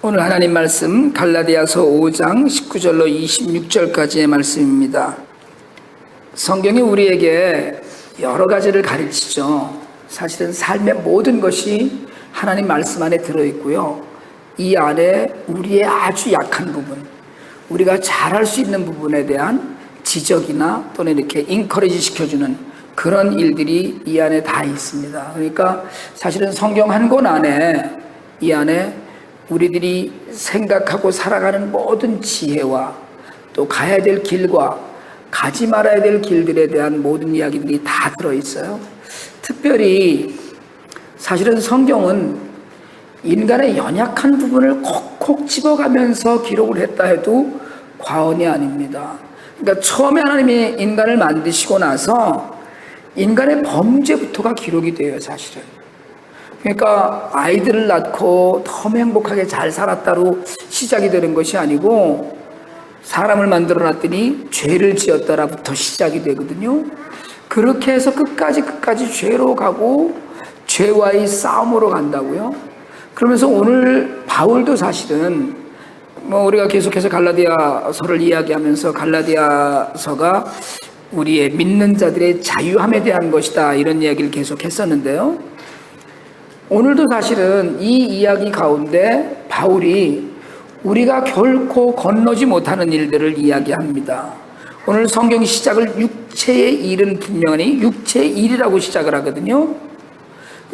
오늘 하나님 말씀 갈라디아서 5장 19절로 26절까지의 말씀입니다. 성경이 우리에게 여러 가지를 가르치죠. 사실은 삶의 모든 것이 하나님 말씀 안에 들어있고요. 이 안에 우리의 아주 약한 부분, 우리가 잘할 수 있는 부분에 대한 지적이나 또는 이렇게 인커리지 시켜주는 그런 일들이 이 안에 다 있습니다. 그러니까 사실은 성경 한 권 안에 이 안에 우리들이 생각하고 살아가는 모든 지혜와 또 가야 될 길과 가지 말아야 될 길들에 대한 모든 이야기들이 다 들어있어요. 특별히 사실은 성경은 인간의 연약한 부분을 콕콕 집어가면서 기록을 했다 해도 과언이 아닙니다. 그러니까 처음에 하나님이 인간을 만드시고 나서 인간의 범죄부터가 기록이 돼요, 사실은. 그러니까 아이들을 낳고 너무 행복하게 잘 살았다로 시작이 되는 것이 아니고 사람을 만들어 놨더니 죄를 지었다라부터 시작이 되거든요. 그렇게 해서 끝까지 죄로 가고 죄와의 싸움으로 간다고요. 그러면서 오늘 바울도 사실은 우리가 계속해서 갈라디아서를 이야기하면서 갈라디아서가 우리의 믿는 자들의 자유함에 대한 것이다 이런 이야기를 계속 했었는데요. 오늘도 사실은 이 이야기 가운데 바울이 우리가 결코 건너지 못하는 일들을 이야기합니다. 오늘 성경 시작을 육체의 일은 분명히 육체의 일이라고 시작을 하거든요.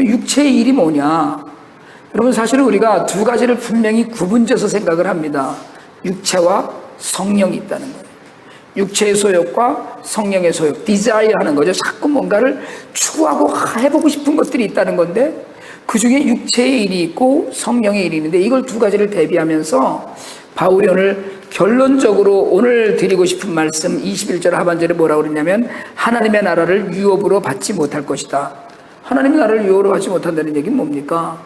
육체의 일이 뭐냐? 여러분 사실은 우리가 두 가지를 분명히 구분져서 생각을 합니다. 육체와 성령이 있다는 거예요. 육체의 소욕과 성령의 소욕, 디자이어 하는 거죠. 자꾸 뭔가를 추구하고 해보고 싶은 것들이 있다는 건데 그 중에 육체의 일이 있고 성령의 일이 있는데 이걸 두 가지를 대비하면서 바울이 오늘 결론적으로 오늘 드리고 싶은 말씀 21절 하반절에 뭐라고 그러냐면 하나님의 나라를 유업으로 받지 못할 것이다. 하나님의 나라를 유업으로 받지 못한다는 얘기는 뭡니까?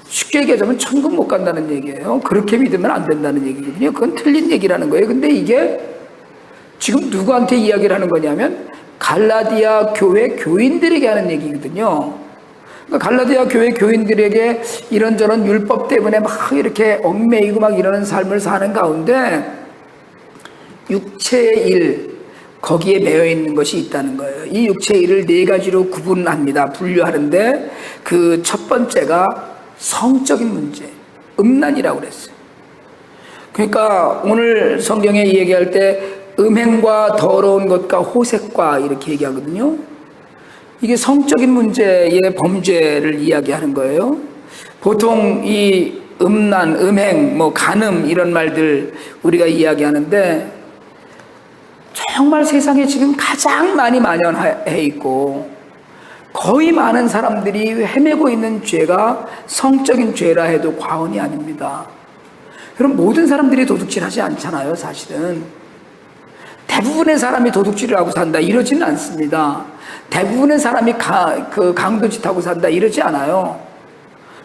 쉽게 얘기하자면 천국 못 간다는 얘기예요. 그렇게 믿으면 안 된다는 얘기거든요. 그건 틀린 얘기라는 거예요. 근데 이게 지금 누구한테 이야기를 하는 거냐면 갈라디아 교회 교인들에게 하는 얘기거든요. 그러니까 갈라디아 교회 교인들에게 이런저런 율법 때문에 막 이렇게 얽매이고 막 이러는 삶을 사는 가운데 육체의 일, 거기에 매여 있는 것이 있다는 거예요. 이 육체의 일을 네 가지로 구분합니다. 분류하는데 그 첫 번째가 성적인 문제, 음란이라고 그랬어요. 그러니까 오늘 성경에 얘기할 때 음행과 더러운 것과 호색과 이렇게 얘기하거든요. 이게 성적인 문제의 범죄를 이야기하는 거예요. 보통 이 음란, 음행, 간음 이런 말들 우리가 이야기하는데 정말 세상에 지금 가장 많이 만연해 있고 거의 많은 사람들이 헤매고 있는 죄가 성적인 죄라 해도 과언이 아닙니다. 그럼 모든 사람들이 도둑질하지 않잖아요, 사실은. 대부분의 사람이 도둑질을 하고 산다 이러지는 않습니다. 대부분의 사람이 강도짓하고 산다 이러지 않아요.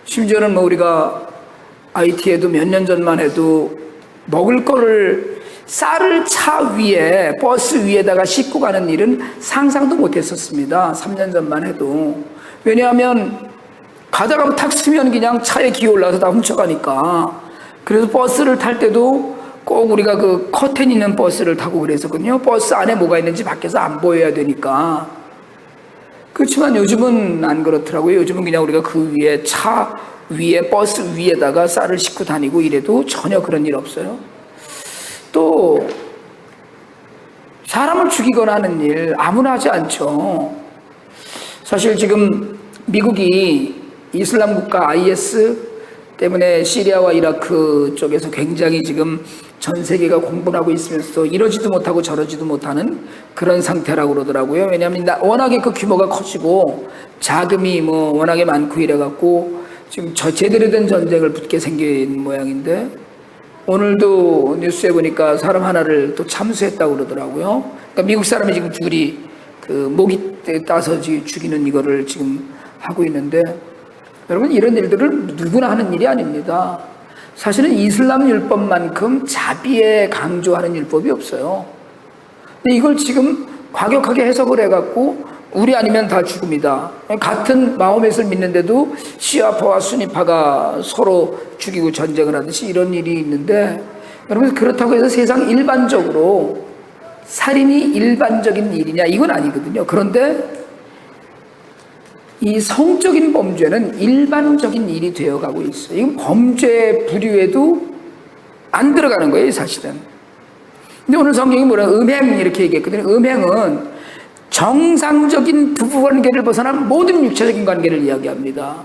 심지어는 우리가 IT에도 몇 년 전만 해도 먹을 거를 쌀을 차 위에 버스 위에다가 싣고 가는 일은 상상도 못했었습니다. 3년 전만 해도. 왜냐하면 가다가 탁 쓰면 그냥 차에 기어올라서 다 훔쳐가니까. 그래서 버스를 탈 때도 꼭 우리가 그 커튼 있는 버스를 타고 그랬었거든요. 버스 안에 뭐가 있는지 밖에서 안 보여야 되니까. 그렇지만 요즘은 안 그렇더라고요. 요즘은 그냥 우리가 그 위에 차 위에 버스 위에다가 쌀을 싣고 다니고 이래도 전혀 그런 일 없어요. 또 사람을 죽이거나 하는 일 아무나 하지 않죠. 사실 지금 미국이 이슬람 국가 IS 때문에 시리아와 이라크 쪽에서 굉장히 지금 전 세계가 공분하고 하고 있으면서 이러지도 못하고 저러지도 못하는 그런 상태라고 그러더라고요. 왜냐하면 워낙에 그 규모가 커지고 자금이 워낙에 많고 이래갖고 지금 제대로 된 전쟁을 붙게 생긴 모양인데 오늘도 뉴스에 보니까 사람 하나를 또 참수했다고 그러더라고요. 그러니까 미국 사람이 지금 둘이 그 모기 따서 죽이는 이거를 지금 하고 있는데 여러분 이런 일들을 누구나 하는 일이 아닙니다. 사실은 이슬람 율법만큼 자비에 강조하는 율법이 없어요. 근데 이걸 지금 과격하게 해석을 해갖고 우리 아니면 다 죽음이다. 같은 마호멧을 믿는데도 시아파와 수니파가 서로 죽이고 전쟁을 하듯이 이런 일이 있는데, 여러분 그렇다고 해서 세상 일반적으로 살인이 일반적인 일이냐, 이건 아니거든요. 그런데 이 성적인 범죄는 일반적인 일이 되어가고 있어요. 이건 범죄 부류에도 안 들어가는 거예요, 사실은. 근데 오늘 성경이 뭐라 음행 이렇게 얘기했거든요. 음행은 정상적인 부부관계를 벗어난 모든 육체적인 관계를 이야기합니다.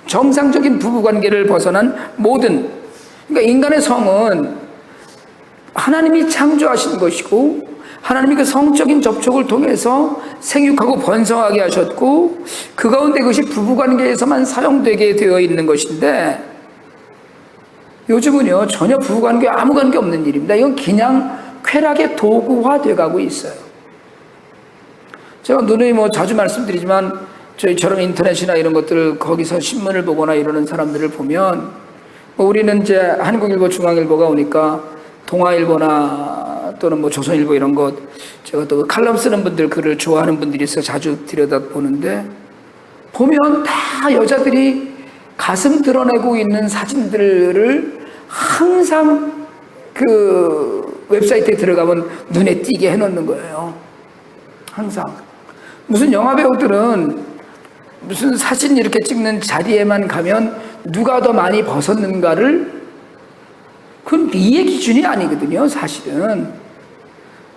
정상적인 부부관계를 벗어난 모든, 그러니까 인간의 성은 하나님이 창조하신 것이고, 하나님이 그 성적인 접촉을 통해서 생육하고 번성하게 하셨고, 그 가운데 그것이 부부관계에서만 사용되게 되어 있는 것인데, 요즘은요 전혀 부부관계 아무 관계 없는 일입니다. 이건 그냥 쾌락의 도구화 돼가고 있어요. 제가 누누이 자주 말씀드리지만, 저희처럼 인터넷이나 이런 것들, 거기서 신문을 보거나 이러는 사람들을 보면, 우리는 이제 한국일보, 중앙일보가 오니까 동아일보나 또는 조선일보 이런 것, 제가 또 칼럼 쓰는 분들, 글을 좋아하는 분들이 있어서 자주 들여다보는데, 보면 다 여자들이 가슴 드러내고 있는 사진들을 항상 그 웹사이트에 들어가면 눈에 띄게 해놓는 거예요. 항상. 무슨 영화 배우들은 무슨 사진 이렇게 찍는 자리에만 가면 누가 더 많이 벗었는가를, 그건 미의 기준이 아니거든요, 사실은.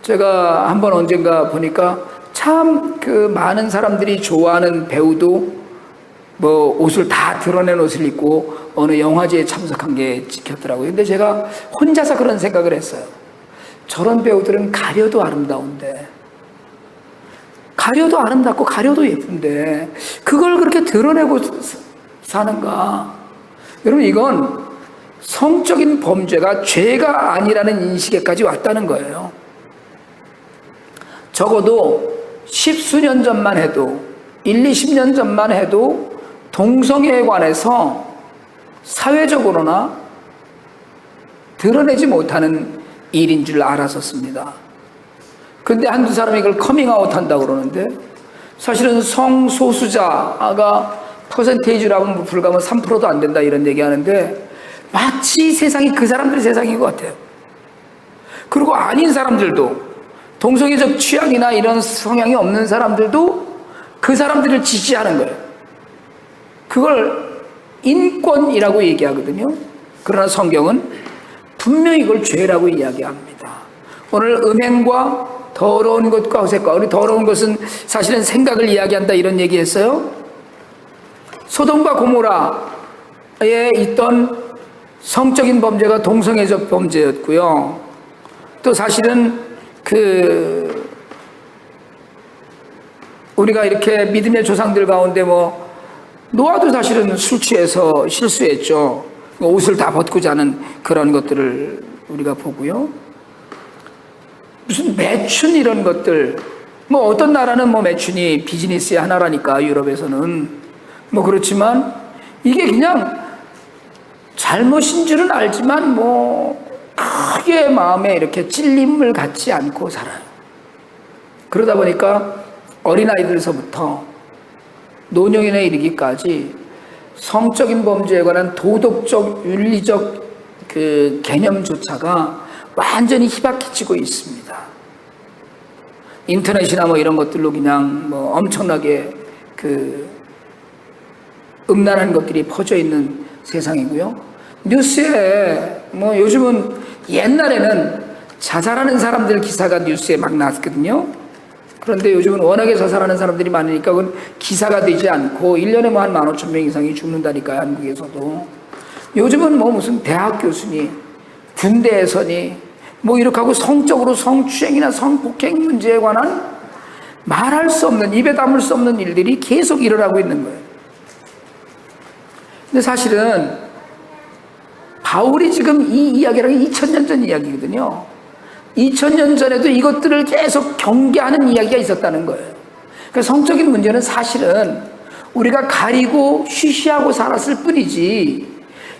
제가 한번 언젠가 보니까 참 그 많은 사람들이 좋아하는 배우도 옷을 다 드러낸 옷을 입고 어느 영화제에 참석한 게 찍혔더라고요. 근데 제가 혼자서 그런 생각을 했어요. 저런 배우들은 가려도 아름다운데, 가려도 아름답고 가려도 예쁜데 그걸 그렇게 드러내고 사는가? 여러분, 이건 성적인 범죄가 죄가 아니라는 인식에까지 왔다는 거예요. 적어도 10수년 전만 해도, 20년 전만 해도 동성애에 관해서 사회적으로나 드러내지 못하는 일인 줄 알았었습니다. 근데 한두 사람이 이걸 커밍아웃 한다고 그러는데, 사실은 성소수자가 퍼센테이지라면 불과하면 3%도 안 된다 이런 얘기 하는데, 마치 세상이 그 사람들의 세상인 것 같아요. 그리고 아닌 사람들도, 동성애적 취향이나 이런 성향이 없는 사람들도 그 사람들을 지지하는 거예요. 그걸 인권이라고 얘기하거든요. 그러나 성경은 분명히 이걸 죄라고 이야기합니다. 오늘 음행과 더러운 것과 어색과, 우리 더러운 것은 사실은 생각을 이야기한다 이런 얘기했어요. 소돔과 고모라에 있던 성적인 범죄가 동성애적 범죄였고요. 또 사실은 우리가 이렇게 믿음의 조상들 가운데 노아도 사실은 술 취해서 실수했죠. 옷을 다 벗고 자는 그런 것들을 우리가 보고요. 무슨 매춘 이런 것들, 어떤 나라는 매춘이 비즈니스의 하나라니까, 유럽에서는 그렇지만 이게 그냥 잘못인 줄은 알지만 크게 마음에 이렇게 찔림을 갖지 않고 살아요. 그러다 보니까 어린아이들서부터 노년에 이르기까지 성적인 범죄에 관한 도덕적, 윤리적 그 개념조차가 완전히 희박해지고 있습니다. 인터넷이나 이런 것들로 그냥 엄청나게 음란한 것들이 퍼져 있는 세상이고요. 뉴스에 요즘은, 옛날에는 자살하는 사람들 기사가 뉴스에 막 나왔거든요. 그런데 요즘은 워낙에 자살하는 사람들이 많으니까 그건 기사가 되지 않고 1년에 한 15,000명 이상이 죽는다니까요, 한국에서도. 요즘은 무슨 대학 교수니, 군대에서니, 이렇게 하고 성적으로 성추행이나 성폭행 문제에 관한 말할 수 없는, 입에 담을 수 없는 일들이 계속 일어나고 있는 거예요. 근데 사실은 바울이 지금 이 이야기라는 게 2000년 전 이야기거든요. 2000년 전에도 이것들을 계속 경계하는 이야기가 있었다는 거예요. 그러니까 성적인 문제는 사실은 우리가 가리고 쉬쉬하고 살았을 뿐이지,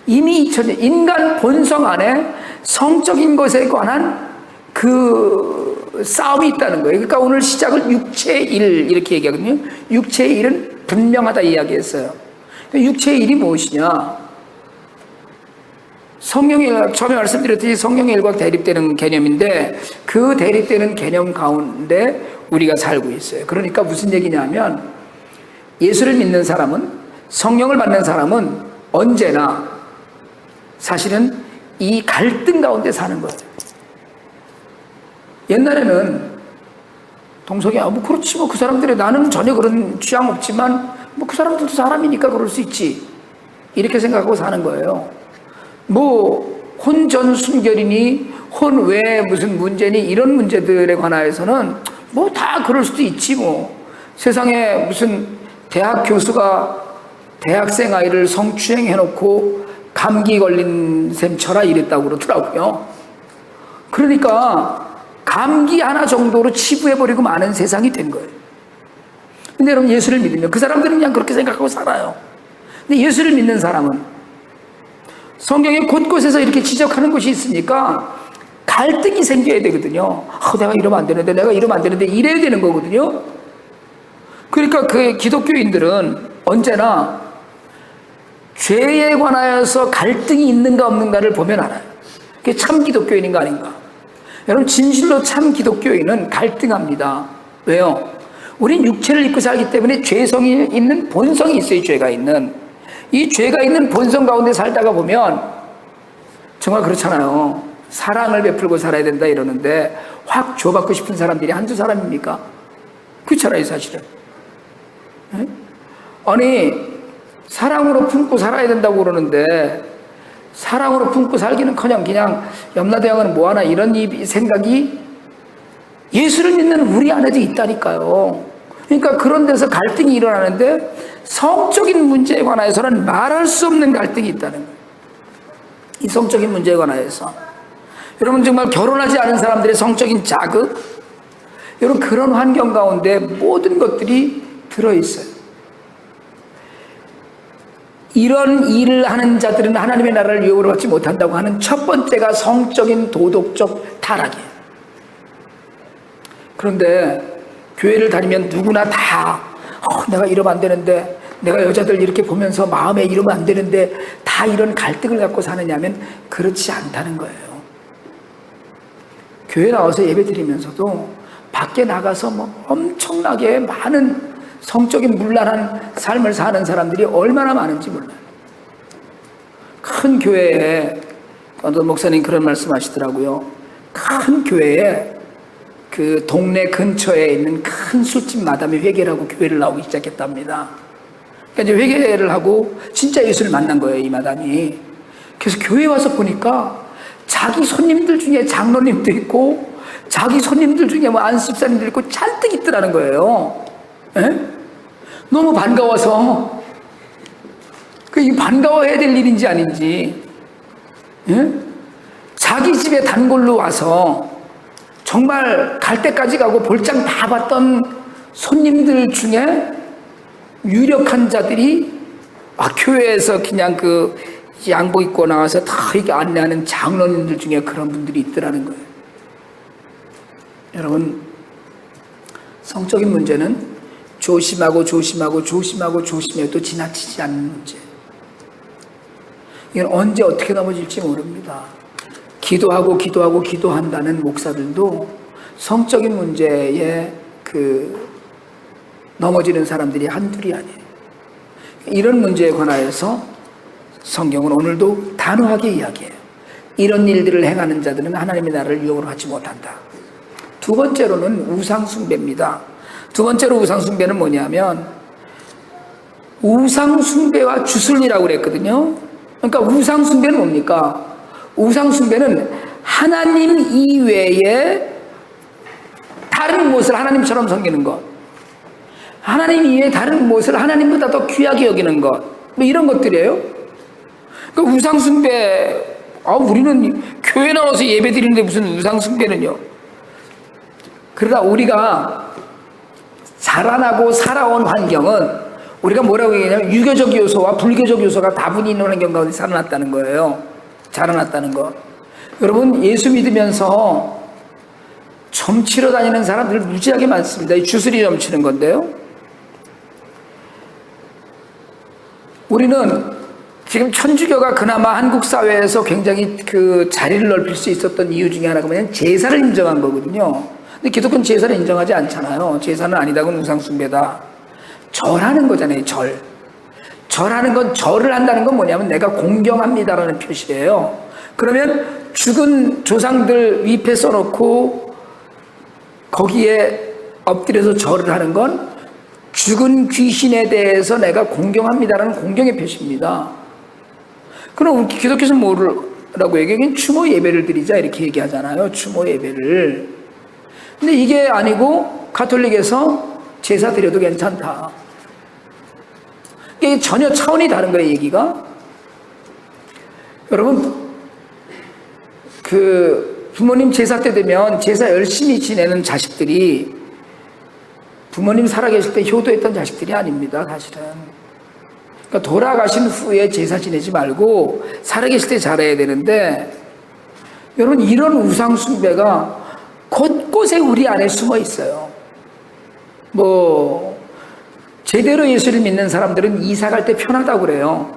이미 2000년, 인간 본성 안에 성적인 것에 관한 그 싸움이 있다는 거예요. 그러니까 오늘 시작을 육체의 일 이렇게 얘기하거든요. 육체의 일은 분명하다 이야기했어요. 육체의 일이 무엇이냐? 성령의, 처음에 말씀드렸듯이 성령의 일과 대립되는 개념인데 그 대립되는 개념 가운데 우리가 살고 있어요. 그러니까 무슨 얘기냐면 예수를 믿는 사람은, 성령을 받는 사람은 언제나 사실은 이 갈등 가운데 사는 거예요. 옛날에는 동성이 뭐 그렇지 뭐 그 사람들이, 나는 전혀 그런 취향 없지만 뭐 그 사람들도 사람이니까 그럴 수 있지 이렇게 생각하고 사는 거예요. 뭐 혼전 순결이니 혼 외에 무슨 문제니 이런 문제들에 관하여서는 뭐 다 그럴 수도 있지 뭐. 세상에 무슨 대학 교수가 대학생 아이를 성추행해놓고 감기 걸린 셈 쳐라 이랬다고 그러더라고요. 그러니까 감기 하나 정도로 치부해버리고 마는 세상이 된 거예요. 근데 여러분 예수를 믿으면 그 사람들은 그냥 그렇게 생각하고 살아요. 근데 예수를 믿는 사람은 성경에 곳곳에서 이렇게 지적하는 것이 있으니까 갈등이 생겨야 되거든요. 내가 이러면 안 되는데, 내가 이러면 안 되는데 이래야 되는 거거든요. 그러니까 그 기독교인들은 언제나 죄에 관하여서 갈등이 있는가 없는가를 보면 알아요. 그게 참 기독교인인가 아닌가. 여러분 진실로 참 기독교인은 갈등합니다. 왜요? 우린 육체를 입고 살기 때문에 죄성이 있는 본성이 있어요. 죄가 있는. 이 죄가 있는 본성 가운데 살다가 보면 정말 그렇잖아요. 사랑을 베풀고 살아야 된다 이러는데 확 줘받고 싶은 사람들이 한두 사람입니까? 그렇잖아요 사실은. 네? 아니 사랑으로 품고 살아야 된다고 그러는데 사랑으로 품고 살기는커녕 그냥 염라대왕은 뭐하나 이런 생각이 예수를 믿는 우리 안에도 있다니까요. 그러니까 그런 데서 갈등이 일어나는데 성적인 문제에 관하여서는 말할 수 없는 갈등이 있다는 거예요. 이 성적인 문제에 관하여서 여러분 정말 결혼하지 않은 사람들의 성적인 자극, 여러분 그런 환경 가운데 모든 것들이 들어있어요. 이런 일을 하는 자들은 하나님의 나라를 유업으로 받지 못한다고 하는 첫 번째가 성적인 도덕적 타락이에요. 그런데 교회를 다니면 누구나 다 내가 이러면 안 되는데, 내가 여자들 이렇게 보면서 마음에 이러면 안 되는데 다 이런 갈등을 갖고 사느냐면 그렇지 않다는 거예요. 교회 나와서 예배 드리면서도 밖에 나가서 뭐 엄청나게 많은 성적인 문란한 삶을 사는 사람들이 얼마나 많은지 몰라요. 큰 교회에, 어떤 목사님 그런 말씀 하시더라고요. 큰 교회에 그 동네 근처에 있는 큰 술집 마담이 회개를 하고 교회를 나오기 시작했답니다. 그러니까 이제 회개를 하고 진짜 예수를 만난 거예요, 이 마담이. 그래서 교회에 와서 보니까 자기 손님들 중에 장로님도 있고 자기 손님들 중에 뭐 안수집사님도 있고 잔뜩 있더라는 거예요. 에? 너무 반가워서 이 반가워해야 될 일인지 아닌지, 에? 자기 집에 단골로 와서 정말 갈 때까지 가고 볼장 다 봤던 손님들 중에 유력한 자들이 교회에서 그냥 그 양복 입고 나와서 다 이렇게 안내하는 장로님들 중에 그런 분들이 있더라는 거예요. 여러분, 성적인 문제는 조심하고 조심해도 지나치지 않는 문제. 이건 언제 어떻게 넘어질지 모릅니다. 기도한다는 목사들도 성적인 문제에 넘어지는 사람들이 한둘이 아니에요. 이런 문제에 관하여서 성경은 오늘도 단호하게 이야기해요. 이런 일들을 행하는 자들은 하나님의 나라를 유업으로 받지 못한다. 두 번째로는 우상숭배입니다. 두 번째로 우상숭배는 뭐냐면 우상숭배와 주술이라고 그랬거든요. 그러니까 우상숭배는 뭡니까? 우상숭배는 하나님 이외에 다른 무엇을 하나님처럼 섬기는 것, 하나님 이외에 다른 무엇을 하나님보다 더 귀하게 여기는 것, 뭐 이런 것들이에요. 그러니까 우상숭배, 우리는 교회 나와서 예배 드리는데 무슨 우상숭배는요. 그러다 우리가 자라나고 살아온 환경은 우리가 뭐라고 얘기하냐면 유교적 요소와 불교적 요소가 다분히 있는 환경 가운데 자라났다는 거예요. 자라났다는 거. 여러분 예수 믿으면서 점치러 다니는 사람들 무지하게 많습니다. 이 주술이 점치는 건데요. 우리는 지금 천주교가 그나마 한국 사회에서 굉장히 그 자리를 넓힐 수 있었던 이유 중에 하나가 뭐냐면 제사를 인정한 거거든요. 근데 기독교는 제사를 인정하지 않잖아요. 제사는 아니다고는 우상숭배다. 절하는 거잖아요. 절하는 건, 절을 한다는 건 뭐냐면 내가 공경합니다라는 표시예요. 그러면 죽은 조상들 위패 써놓고 거기에 엎드려서 절을 하는 건 죽은 귀신에 대해서 내가 공경합니다라는 공경의 표시입니다. 그럼 기독교에서 뭐라고 얘기하긴 추모 예배를 드리자 이렇게 얘기하잖아요. 추모 예배를. 근데 이게 아니고 가톨릭에서 제사 드려도 괜찮다. 이게 전혀 차원이 다른 거예요, 얘기가. 여러분, 그 부모님 제사 때 되면 제사 열심히 지내는 자식들이 부모님 살아계실 때 효도했던 자식들이 아닙니다, 사실은. 그러니까 돌아가신 후에 제사 지내지 말고 살아계실 때 잘해야 되는데, 여러분, 이런 우상숭배가 곳곳에 우리 안에 숨어 있어요. 제대로 예수를 믿는 사람들은 이사 갈 때 편하다고 그래요.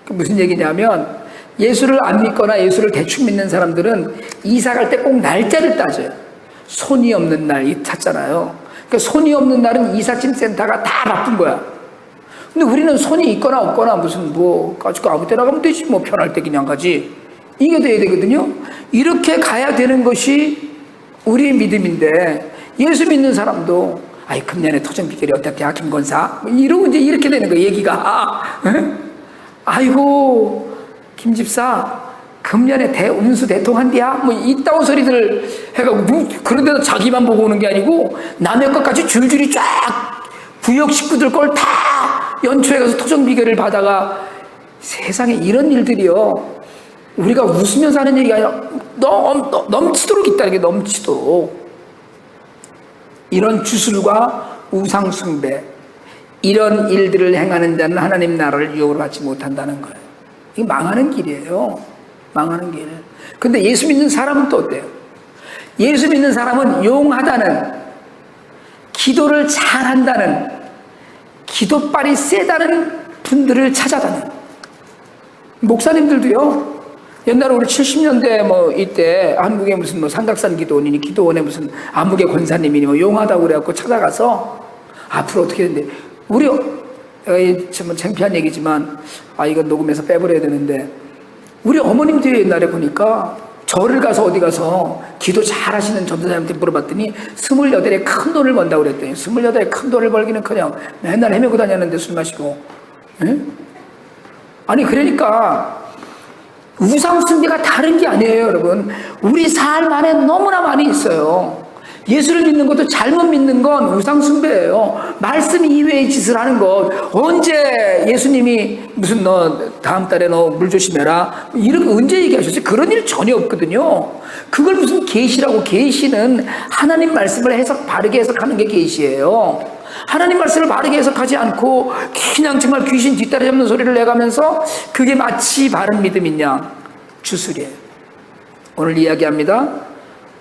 무슨 얘기냐면, 예수를 안 믿거나 예수를 대충 믿는 사람들은 이사 갈 때 꼭 날짜를 따져요. 손이 없는 날 찾잖아요. 그러니까 손이 없는 날은 이삿짐 센터가 다 바쁜 거야. 근데 우리는 손이 있거나 없거나 무슨 가지고 아무 때나 가면 되지, 편할 때 그냥 가지. 이게 돼야 되거든요. 이렇게 가야 되는 것이 우리의 믿음인데, 예수 믿는 사람도 금년에 토정비결이 어떻게 김권사? 이러고 이제 이렇게 되는 거예요, 얘기가. 아이고, 김집사, 금년에 운수 대통한디야? 이따운 소리들 해가지고, 그런데도 자기만 보고 오는 게 아니고, 남의 것까지 줄줄이 쫙, 부역 식구들 걸 다 연초에 가서 토정비결을 받아가, 세상에 이런 일들이요. 우리가 웃으면서 하는 얘기가 아니라, 넘치도록 있다는 게 넘치도록. 이런 주술과 우상숭배, 이런 일들을 행하는 자는 하나님 나라를 유혹으로 받지 못한다는 거예요. 이게 망하는 길이에요. 망하는 길. 근데 예수 믿는 사람은 또 어때요? 예수 믿는 사람은 용하다는, 기도를 잘한다는, 기도빨이 세다는 분들을 찾아다녀요. 목사님들도요. 옛날에 우리 70년대 이때 한국에 무슨 삼각산 기도원이니 기도원에 무슨 안목의 권사님이니 용하다고 그래갖고 찾아가서 앞으로 어떻게 했는데, 우리 참 창피한 얘기지만 이건 녹음해서 빼버려야 되는데, 우리 어머님들이 옛날에 보니까 절을 가서 어디 가서 기도 잘 하시는 전도사님한테 물어봤더니 28에 큰 돈을 번다고 그랬더니 28에 큰 돈을 벌기는커녕 맨날 헤매고 다녔는데 술 마시고. 아니 그러니까 우상숭배가 다른 게 아니에요, 여러분. 우리 삶 안에 너무나 많이 있어요. 예수를 믿는 것도 잘못 믿는 건 우상숭배예요. 말씀 이외의 짓을 하는 것. 언제 예수님이 무슨 너 다음 달에 너 물 조심해라 이렇게 언제 얘기하셨어요? 그런 일 전혀 없거든요. 그걸 무슨 계시라고. 계시는 하나님 말씀을 바르게 해석하는 게 계시예요. 하나님 말씀을 바르게 해석하지 않고 그냥 정말 귀신 뒷다리 잡는 소리를 내가면서 그게 마치 바른 믿음이냐, 주술이에요. 오늘 이야기합니다.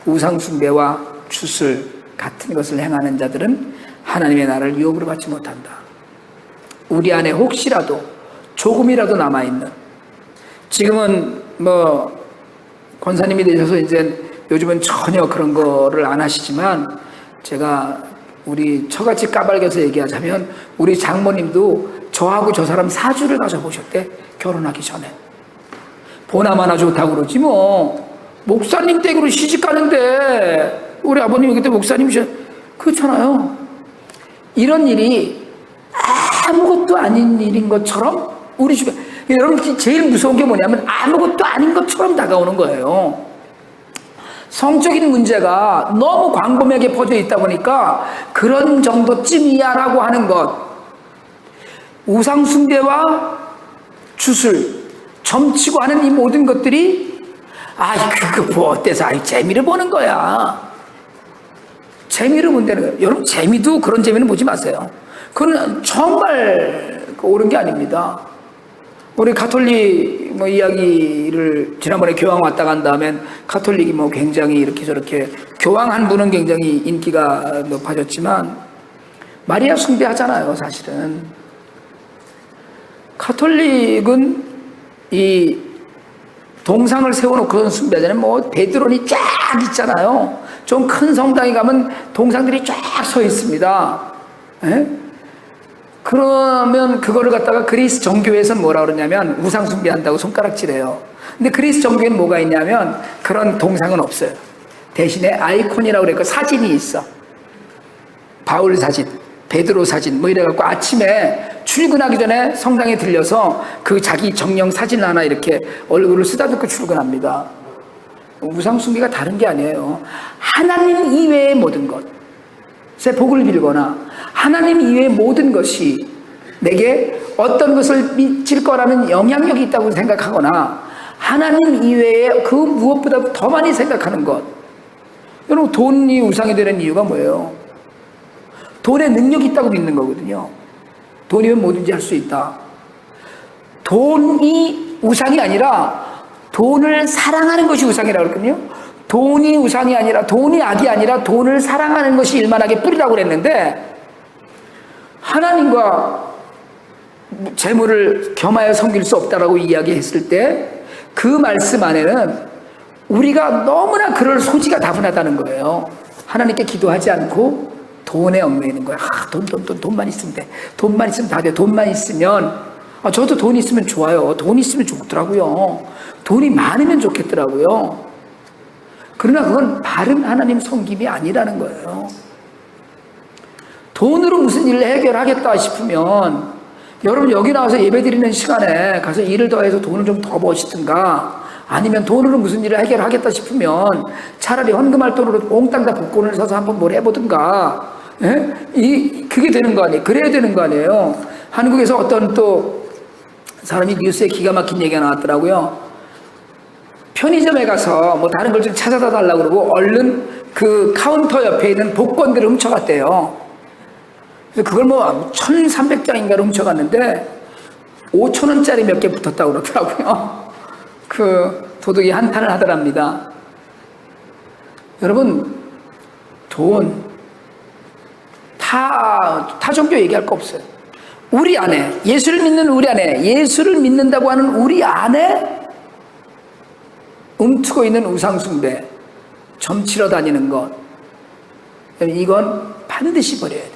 우상숭배와 주술 같은 것을 행하는 자들은 하나님의 나라를 유혹으로 받지 못한다. 우리 안에 혹시라도 조금이라도 남아있는, 지금은 권사님이 되셔서 이제 요즘은 전혀 그런 거를 안 하시지만, 제가 우리 처같이 까발겨서 얘기하자면 우리 장모님도 저하고 저 사람 사주를 가져보셨대. 결혼하기 전에. 보나마나 좋다고 그러지 목사님 댁으로 시집 가는데 우리 아버님이 그때 목사님이셔. 그렇잖아요. 이런 일이 아무것도 아닌 일인 것처럼 우리 주변, 여러분 제일 무서운 게 뭐냐면 아무것도 아닌 것처럼 다가오는 거예요. 성적인 문제가 너무 광범위하게 퍼져 있다 보니까 그런 정도쯤이야 라고 하는 것, 우상숭배와 주술, 점치고 하는 이 모든 것들이 그거 어때서 재미를 보는 거야. 재미를 본다는 거예요. 여러분 재미도 그런 재미는 보지 마세요. 그건 정말 옳은 게 아닙니다. 우리 가톨릭 뭐 이야기를 지난번에 교황 왔다 간 다음엔 가톨릭이 뭐 굉장히 이렇게 저렇게 교황 한 분은 굉장히 인기가 높아졌지만 마리아 숭배하잖아요. 사실은 가톨릭은 이 동상을 세워놓고 숭배하잖아요. 뭐 베드로니 쫙 있잖아요. 좀 큰 성당에 가면 동상들이 쫙 서 있습니다. 에? 그러면 그거를 갖다가 그리스 정교회에서는 뭐라 그러냐면 우상 숭배한다고 손가락질해요. 근데 그리스 정교회는 뭐가 있냐면 그런 동상은 없어요. 대신에 아이콘이라고 그래서 사진이 있어. 바울 사진, 베드로 사진 뭐 이래갖고 아침에 출근하기 전에 성당에 들려서 그 자기 정령 사진 하나 이렇게 얼굴을 쓰다듬고 출근합니다. 우상 숭배가 다른 게 아니에요. 하나님 이외의 모든 것에 복을 빌거나 하나님 이외의 모든 것이 내게 어떤 것을 미칠 거라는 영향력이 있다고 생각하거나 하나님 이외에 그 무엇보다 더 많이 생각하는 것. 여러분 돈이 우상이 되는 이유가 뭐예요? 돈에 능력이 있다고 믿는 거거든요. 돈이면 뭐든지 할 수 있다. 돈이 우상이 아니라 돈을 사랑하는 것이 우상이라고 그랬거든요. 돈이 우상이 아니라 돈이 악이 아니라 돈을 사랑하는 것이 일만하게 뿌리라고 그랬는데 하나님과 재물을 겸하여 섬길 수 없다라고 이야기했을 때 그 말씀 안에는 우리가 너무나 그럴 소지가 다분하다는 거예요. 하나님께 기도하지 않고 돈에 얽매이는 거야. 돈만 있으면 돼. 돈만 있으면 다 돼. 돈만 있으면 저도 돈 있으면 좋아요. 돈 있으면 좋더라고요. 돈이 많으면 좋겠더라고요. 그러나 그건 바른 하나님 섬김이 아니라는 거예요. 돈으로 무슨 일을 해결하겠다 싶으면 여러분 여기 나와서 예배드리는 시간에 가서 일을 더해서 돈을 좀 더 버시든가 아니면 돈으로 무슨 일을 해결하겠다 싶으면 차라리 헌금할 돈으로 몽땅 다 복권을 사서 한번 뭘 해보든가 그게 되는 거 아니에요. 그래야 되는 거 아니에요. 한국에서 어떤 또 사람이 뉴스에 기가 막힌 얘기가 나왔더라고요. 편의점에 가서 뭐 다른 걸 좀 찾아다 달라고 그러고 얼른 그 카운터 옆에 있는 복권들을 훔쳐갔대요. 그걸 뭐 1,300장인가를 훔쳐갔는데 5,000원짜리 몇 개 붙었다고 그러더라고요. 그 도둑이 한탄을 하더랍니다. 여러분 돈 타 종교 얘기할 거 없어요. 우리 안에 예수를 믿는 우리 안에 예수를 믿는다고 하는 우리 안에 움트고 있는 우상숭배 점치러 다니는 것 이건 반드시 버려야 돼.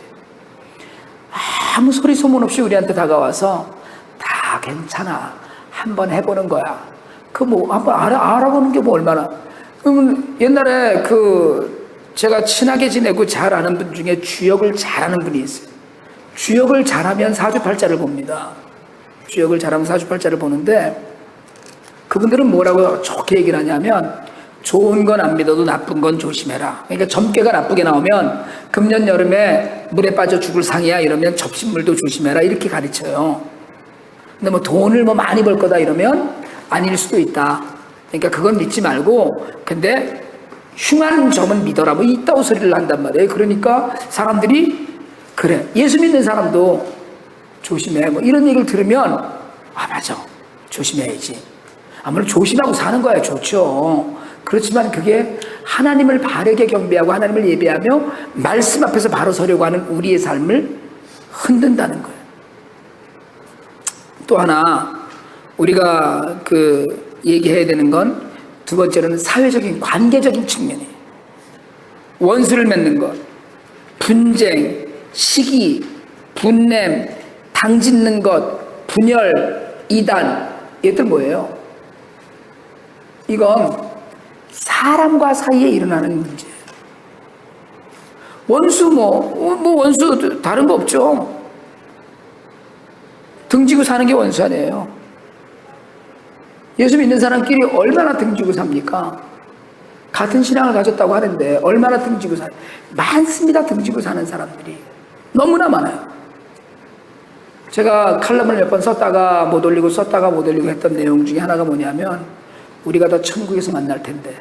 아무 소리 소문 없이 우리한테 다가와서 다 괜찮아 한번 해보는 거야. 그 뭐 한번 알아보는 게 뭐 얼마나. 그러면 옛날에 제가 친하게 지내고 잘 아는 분 중에 주역을 잘하는 분이 있어요. 주역을 잘하면 사주팔자를 봅니다. 주역을 잘하면 사주팔자를 보는데 그분들은 뭐라고 좋게 얘기를 하냐면 좋은 건 안 믿어도 나쁜 건 조심해라. 그러니까 점괘가 나쁘게 나오면 금년 여름에 물에 빠져 죽을 상이야 이러면 접신물도 조심해라 이렇게 가르쳐요. 근데 뭐 돈을 뭐 많이 벌 거다 이러면 아닐 수도 있다. 그러니까 그건 믿지 말고 근데 흉한 점은 믿어라 뭐 이따오 소리를 한단 말이에요. 그러니까 사람들이 그래 예수 믿는 사람도 조심해 뭐 이런 얘기를 들으면 맞아 조심해야지. 아무래도 조심하고 사는 거야 좋죠. 그렇지만 그게 하나님을 바르게 경배하고 하나님을 예배하며 말씀 앞에서 바로 서려고 하는 우리의 삶을 흔든다는 거예요. 또 하나 우리가 얘기해야 되는 건 두 번째로는 사회적인 관계적인 측면이에요. 원수를 맺는 것, 분쟁, 시기, 분냄, 당짓는 것, 분열, 이단 이것들 뭐예요? 이건 사람과 사이에 일어나는 문제예요. 원수 원수 다른 거 없죠. 등지고 사는 게 원수 아니에요. 예수 믿는 사람끼리 얼마나 등지고 삽니까? 같은 신앙을 가졌다고 하는데 얼마나 등지고 사요? 많습니다. 등지고 사는 사람들이 너무나 많아요. 제가 칼럼을 몇 번 썼다가 못 올리고 했던 내용 중에 하나가 뭐냐면 우리가 다 천국에서 만날 텐데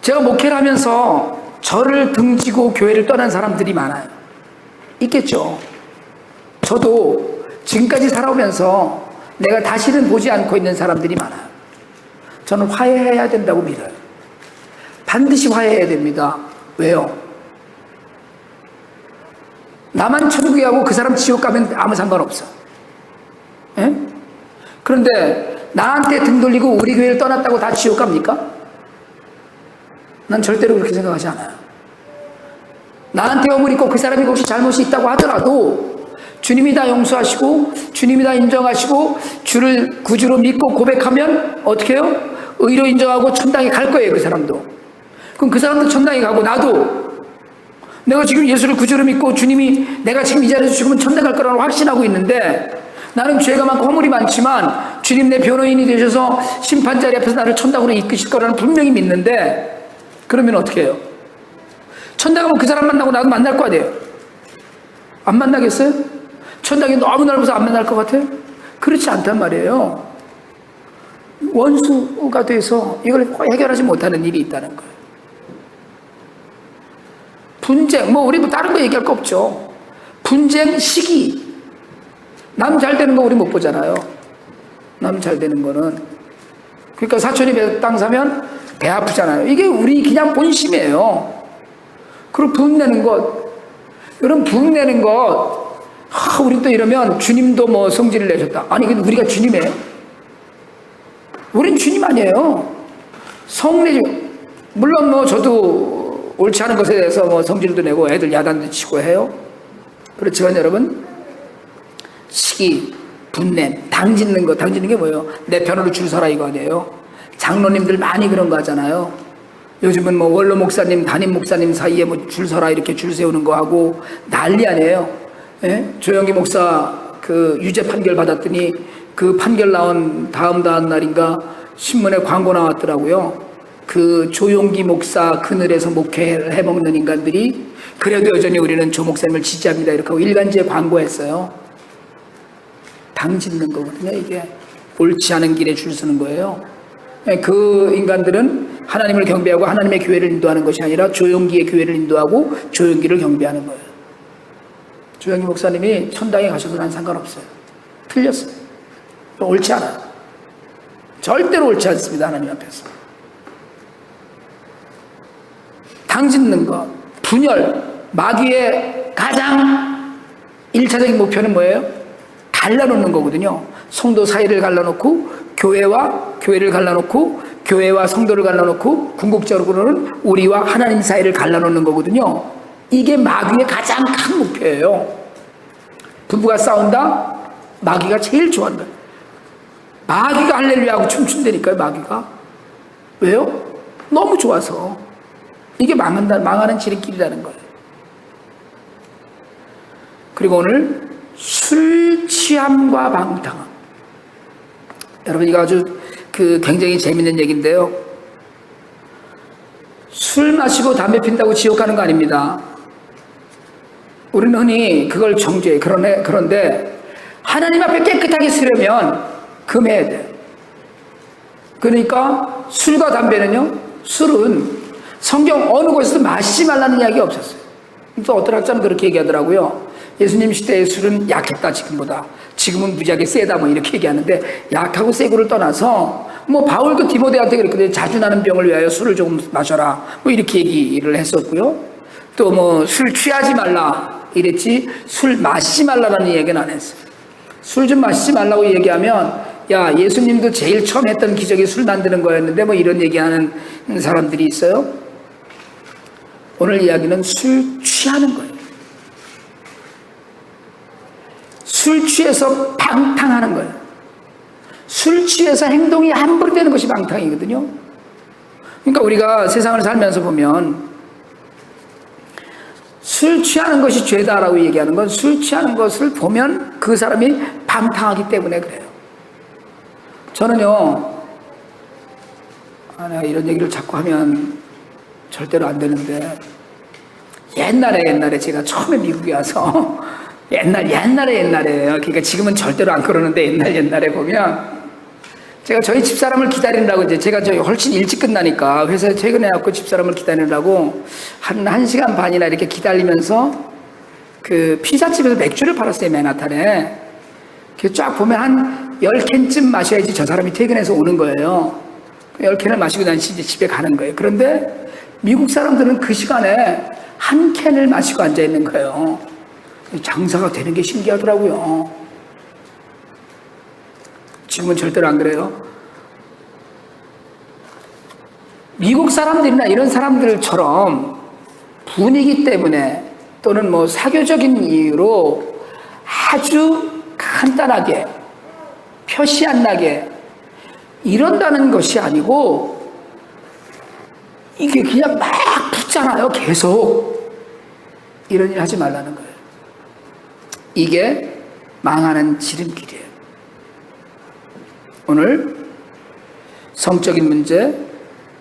제가 목회를 하면서 저를 등지고 교회를 떠난 사람들이 많아요. 있겠죠. 저도 지금까지 살아오면서 내가 다시는 보지 않고 있는 사람들이 많아요. 저는 화해해야 된다고 믿어요. 반드시 화해해야 됩니다. 왜요? 나만 천국에 가고 그 사람 지옥 가면 아무 상관없어. 예? 그런데 나한테 등 돌리고 우리 교회를 떠났다고 다 지옥 갑니까? 난 절대로 그렇게 생각하지 않아요. 나한테 허물 있고 그 사람이 혹시 잘못이 있다고 하더라도 주님이 다 용서하시고 주님이 다 인정하시고 주를 구주로 믿고 고백하면 어떻게 해요? 의로 인정하고 천당에 갈 거예요. 그 사람도. 그럼 그 사람도 천당에 가고 나도 내가 지금 예수를 구주로 믿고 주님이 내가 지금 이 자리에서 죽으면 천당 갈 거라고 확신하고 있는데 나는 죄가 많고 허물이 많지만 주님 내 변호인이 되셔서 심판자리 앞에서 나를 천당으로 이끄실 거라는 분명히 믿는데 그러면 어떻게 해요? 천당 가면 그 사람 만나고 나도 만날 거 아니에요? 안 만나겠어요? 천당이 너무 넓어서 안 만날 것 같아요? 그렇지 않단 말이에요. 원수가 돼서 이걸 해결하지 못하는 일이 있다는 거예요. 분쟁, 우리 다른 거 얘기할 거 없죠. 분쟁 시기. 남 잘 되는 거 우리 못 보잖아요. 남 잘 되는 거는. 그러니까 사촌이 땅 사면 배 아프잖아요. 이게 우리 그냥 본심이에요. 그리고 분내는 것. 이런 분내는 것. 우리 또 이러면 주님도 성질을 내셨다. 아니, 근데 우리가 주님이에요? 우린 주님 아니에요. 성내, 물론 저도 옳지 않은 것에 대해서 성질도 내고 애들 야단도 치고 해요. 그렇지만 여러분, 시기, 분냄, 당짓는 거, 당짓는 게 뭐예요? 내 편으로 줄 서라 이거 아니에요? 장로님들 많이 그런 거 하잖아요. 요즘은 원로 목사님, 담임 목사님 사이에 줄 서라 이렇게 줄 세우는 거 하고 난리 아니에요. 예? 조영기 목사 그 유죄 판결 받았더니 그 판결 나온 다음 날인가 신문에 광고 나왔더라고요. 그 조용기 목사 그늘에서 목회를 해먹는 인간들이 그래도 여전히 우리는 조 목사님을 지지합니다 이렇게 하고 일간지에 광고했어요. 당 짓는 거거든요. 이게 옳지 않은 길에 줄 서는 거예요. 그 인간들은 하나님을 경배하고 하나님의 교회를 인도하는 것이 아니라 조용기의 교회를 인도하고 조용기를 경배하는 거예요. 조용기 목사님이 천당에 가셔도 난 상관없어요. 틀렸어요. 옳지 않아요. 절대로 옳지 않습니다. 하나님 앞에서. 당짓는 것, 분열, 마귀의 가장 1차적인 목표는 뭐예요? 갈라놓는 거거든요. 성도 사이를 갈라놓고 교회와 교회를 갈라놓고 교회와 성도를 갈라놓고 궁극적으로는 우리와 하나님 사이를 갈라놓는 거거든요. 이게 마귀의 가장 큰 목표예요. 부부가 싸운다? 마귀가 제일 좋아한다. 마귀가 할렐루야하고 춤춘다니까요. 마귀가. 왜요? 너무 좋아서. 이게 망하는 지름길이라는 거예요. 그리고 오늘 술 취함과 방탕함. 여러분 이거 아주 굉장히 재밌는 얘기인데요. 술 마시고 담배 핀다고 지옥 가는 거 아닙니다. 우리는 흔히 그걸 정죄해. 그런데 하나님 앞에 깨끗하게 쓰려면 금해야 돼요. 그러니까 술과 담배는요. 술은 성경 어느 곳에서 마시지 말라는 이야기 없었어요. 또 어떤 학자는 그렇게 얘기하더라고요. 예수님 시대의 술은 약했다 지금보다. 지금은 무지하게 세다 이렇게 얘기하는데 약하고 세고를 떠나서 바울도 디모데한테 그랬거든요. 자주 나는 병을 위하여 술을 조금 마셔라 이렇게 얘기를 했었고요. 또 술 취하지 말라 이랬지 술 마시지 말라라는 얘기는 안 했어요. 술 좀 마시지 말라고 얘기하면 야 예수님도 제일 처음 했던 기적이 술 만드는 거였는데 이런 얘기하는 사람들이 있어요. 오늘 이야기는 술 취하는 거예요. 술 취해서 방탕하는 거예요. 술 취해서 행동이 함부로 되는 것이 방탕이거든요. 그러니까 우리가 세상을 살면서 보면 술 취하는 것이 죄다라고 얘기하는 건 술 취하는 것을 보면 그 사람이 방탕하기 때문에 그래요. 저는요, 내가 이런 얘기를 자꾸 하면 절대로 안 되는데 옛날에 제가 처음에 미국에 와서 옛날에요. 그러니까 지금은 절대로 안 그러는데 옛날에 보면 제가 저희 집사람을 기다리느라고 제가 훨씬 일찍 끝나니까 회사에 퇴근해갖고 집사람을 기다리느라고 한 1시간 반이나 이렇게 기다리면서 그 피자집에서 맥주를 팔았어요, 맨하탄에. 그 쫙 보면 한 10캔쯤 마셔야지 저 사람이 퇴근해서 오는 거예요. 10캔을 마시고 난 이제 집에 가는 거예요. 그런데 미국 사람들은 그 시간에 한 캔을 마시고 앉아 있는 거예요. 장사가 되는 게 신기하더라고요. 지금은 절대로 안 그래요. 미국 사람들이나 이런 사람들처럼 분위기 때문에 또는 뭐 사교적인 이유로 아주 간단하게 표시 안 나게 이런다는 것이 아니고 이게 그냥 막 붙잖아요. 계속 이런 일 하지 말라는 거예요. 이게 망하는 지름길이에요. 오늘 성적인 문제,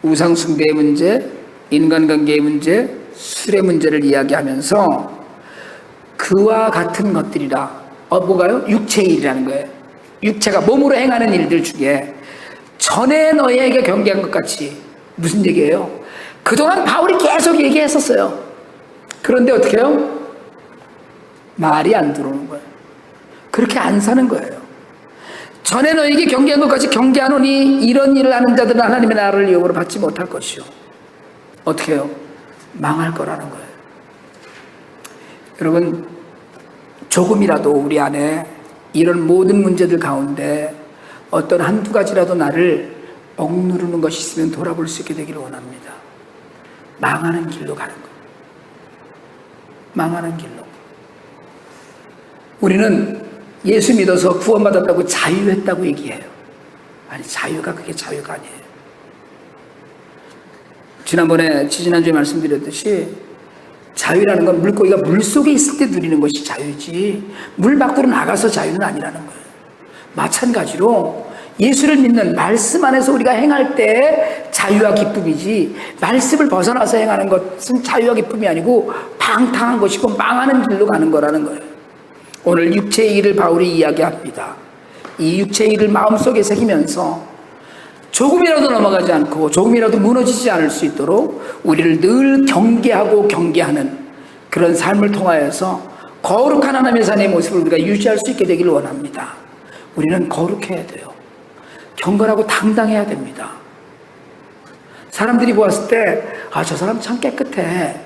우상숭배의 문제, 인간관계의 문제, 술의 문제를 이야기하면서 그와 같은 것들이라 뭐가요? 육체의 일이라는 거예요. 육체가 몸으로 행하는 일들 중에 전에 너희에게 경계한 것 같이. 무슨 얘기예요? 그동안 바울이 계속 얘기했었어요. 그런데 어떻게 해요? 말이 안 들어오는 거예요. 그렇게 안 사는 거예요. 전에 너희에게 경계한 것 같이 경계하노니 이런 일을 하는 자들은 하나님의 나라를 영으로 받지 못할 것이요. 어떻게 해요? 망할 거라는 거예요. 여러분, 조금이라도 우리 안에 이런 모든 문제들 가운데 어떤 한두 가지라도 나를 억누르는 것이 있으면 돌아볼 수 있게 되기를 원합니다. 망하는 길로 가는 거. 망하는 길로. 우리는 예수 믿어서 구원받았다고 자유했다고 얘기해요. 아니, 자유가 그게 자유가 아니에요. 지난주에 말씀드렸듯이 자유라는 건 물고기가 물속에 있을 때 누리는 것이 자유지 물 밖으로 나가서 자유는 아니라는 거예요. 마찬가지로 예수를 믿는 말씀 안에서 우리가 행할 때 자유와 기쁨이지 말씀을 벗어나서 행하는 것은 자유와 기쁨이 아니고 방탕한 것이고 망하는 길로 가는 거라는 거예요. 오늘 육체의 일을 바울이 이야기합니다. 이 육체의 일을 마음속에 새기면서 조금이라도 넘어가지 않고 조금이라도 무너지지 않을 수 있도록 우리를 늘 경계하고 경계하는 그런 삶을 통하여서 거룩한 하나님의 자녀의 모습을 우리가 유지할 수 있게 되기를 원합니다. 우리는 거룩해야 돼요. 경건하고 당당해야 됩니다. 사람들이 보았을 때 저 사람 참 깨끗해.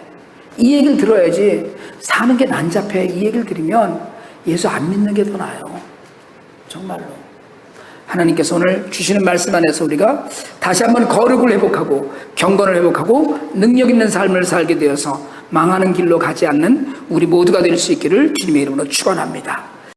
이 얘기를 들어야지 사는 게 난잡해. 이 얘기를 들으면 예수 안 믿는 게 더 나아요. 정말로. 하나님께서 오늘 주시는 말씀 안에서 우리가 다시 한번 거룩을 회복하고 경건을 회복하고 능력 있는 삶을 살게 되어서 망하는 길로 가지 않는 우리 모두가 될 수 있기를 주님의 이름으로 축원합니다.